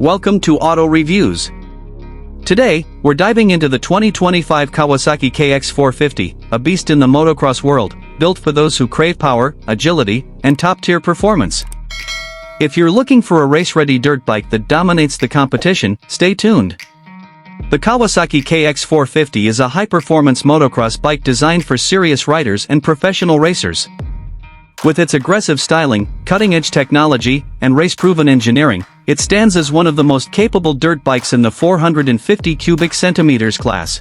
Welcome to Auto Reviews. Today, we're diving into the 2025 Kawasaki KX 450, a beast in the motocross world, built for those who crave power, agility, and top-tier performance. If you're looking for a race-ready dirt bike that dominates the competition, stay tuned. The Kawasaki KX 450 is a high-performance motocross bike designed for serious riders and professional racers. With its aggressive styling, cutting-edge technology, and race-proven engineering, it stands as one of the most capable dirt bikes in the 450 cubic centimeters class.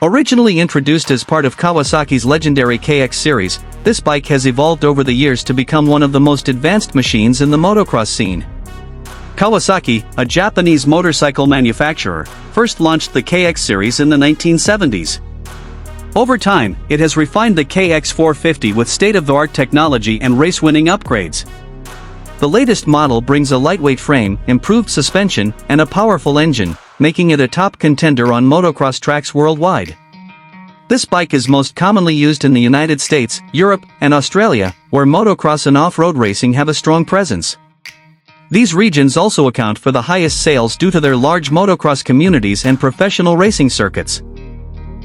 Originally introduced as part of Kawasaki's legendary KX series, this bike has evolved over the years to become one of the most advanced machines in the motocross scene. Kawasaki, a Japanese motorcycle manufacturer, first launched the KX series in the 1970s. Over time, it has refined the KX 450 with state-of-the-art technology and race-winning upgrades. The latest model brings a lightweight frame, improved suspension, and a powerful engine, making it a top contender on motocross tracks worldwide. This bike is most commonly used in the United States, Europe, and Australia, where motocross and off-road racing have a strong presence. These regions also account for the highest sales due to their large motocross communities and professional racing circuits.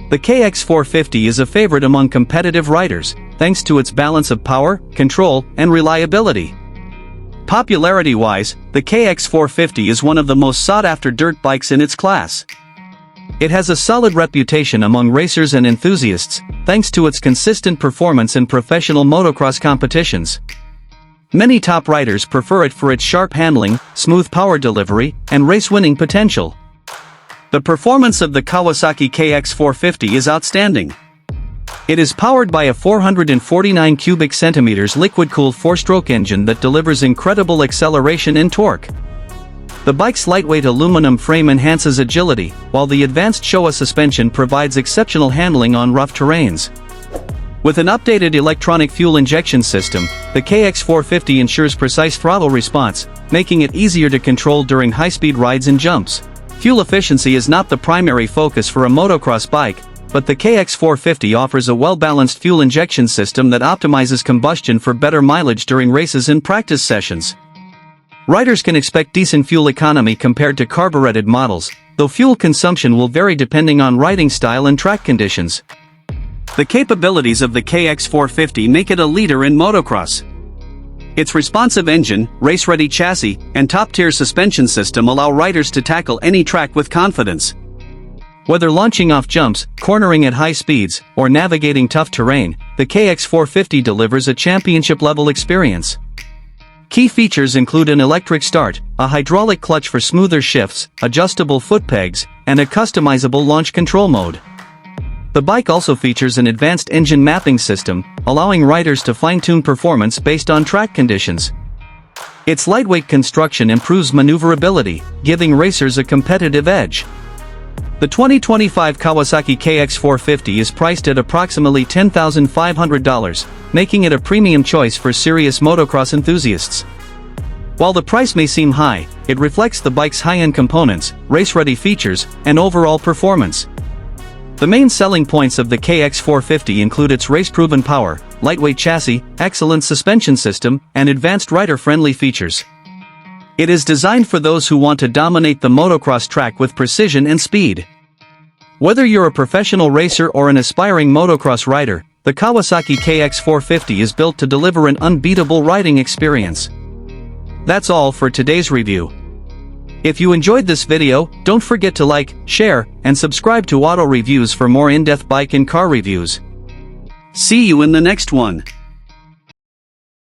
The KX 450 is a favorite among competitive riders, thanks to its balance of power, control, and reliability. Popularity-wise, the KX 450 is one of the most sought-after dirt bikes in its class. It has a solid reputation among racers and enthusiasts, thanks to its consistent performance in professional motocross competitions. Many top riders prefer it for its sharp handling, smooth power delivery, and race-winning potential. The performance of the Kawasaki KX 450 is outstanding. It is powered by a 449 cubic centimeters liquid-cooled four-stroke engine that delivers incredible acceleration and torque. The bike's lightweight aluminum frame enhances agility, while the advanced Showa suspension provides exceptional handling on rough terrains. With an updated electronic fuel injection system, the KX 450 ensures precise throttle response, making it easier to control during high-speed rides and jumps. Fuel efficiency is not the primary focus for a motocross bike, but the KX 450 offers a well-balanced fuel injection system that optimizes combustion for better mileage during races and practice sessions. Riders can expect decent fuel economy compared to carbureted models, though fuel consumption will vary depending on riding style and track conditions. The capabilities of the KX 450 make it a leader in motocross. Its responsive engine, race-ready chassis, and top-tier suspension system allow riders to tackle any track with confidence. Whether launching off jumps, cornering at high speeds, or navigating tough terrain, the KX 450 delivers a championship-level experience. Key features include an electric start, a hydraulic clutch for smoother shifts, adjustable foot pegs, and a customizable launch control mode. The bike also features an advanced engine mapping system, allowing riders to fine-tune performance based on track conditions. Its lightweight construction improves maneuverability, giving racers a competitive edge. The 2025 Kawasaki KX 450 is priced at approximately $10,500, making it a premium choice for serious motocross enthusiasts. While the price may seem high, it reflects the bike's high-end components, race-ready features, and overall performance. The main selling points of the KX 450 include its race-proven power, lightweight chassis, excellent suspension system, and advanced rider-friendly features. It is designed for those who want to dominate the motocross track with precision and speed. Whether you're a professional racer or an aspiring motocross rider, the Kawasaki KX 450 is built to deliver an unbeatable riding experience. That's all for today's review. If you enjoyed this video, don't forget to like, share, and subscribe to Auto Reviews for more in-depth bike and car reviews. See you in the next one.